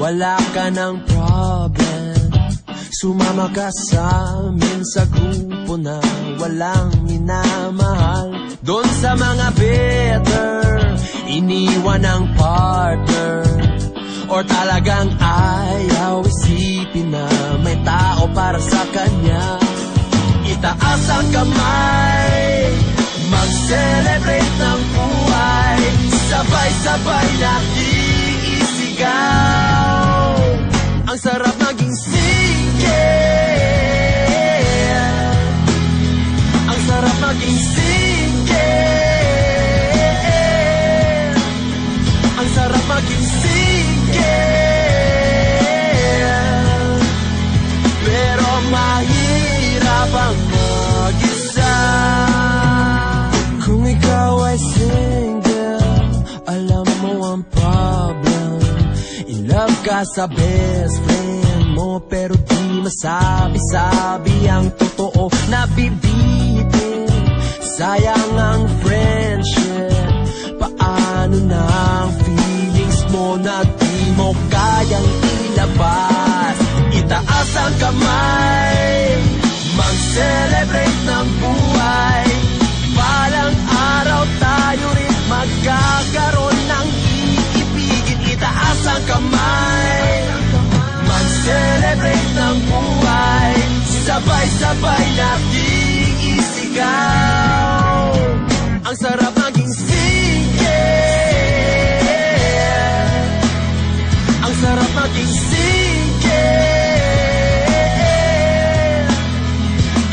wala ka ng problem. Sumama ka sa amin sa grupo na walang minamahal. Doon sa mga bitter, iniwan ng partner, or talagang ayaw isipin na may tao para sa kanya. Itaas ang kamay, mag-celebrate ng buhay, sabay-sabay nating isigaw. Ang sarap maging single, ang sarap maging single, ang sarap maging single. Pero mahirap ang mag-isa. Kung ikaw ay single, alam mo ang problem. In love ka sa best friend mo, pero di masabi-sabi ang totoo. Nabibitin, sayang ang friendship. Paano na ang feelings mo na di mo kayang ilabas? Itaas ang kamay, mag-celebrate ng buhay. Balang araw tayo rin magkakaroon ng iibigin. Itaas ang kamay, mag-celebrate ng buhay, sabay-sabay nating isigaw. Ang sarap maging single, ang sarap maging single,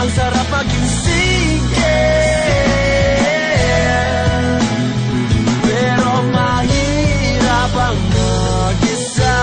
ang sarap maging single. Pero mahirap ang mag-isa.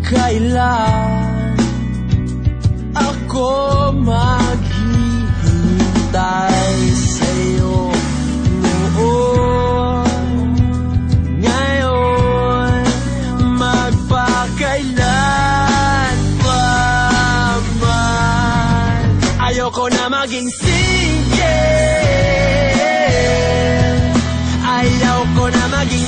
Kailan ako maghihintay sa'yo? Ngayon, magpakailan pa man. Ayoko na maging single, ayaw ko na maging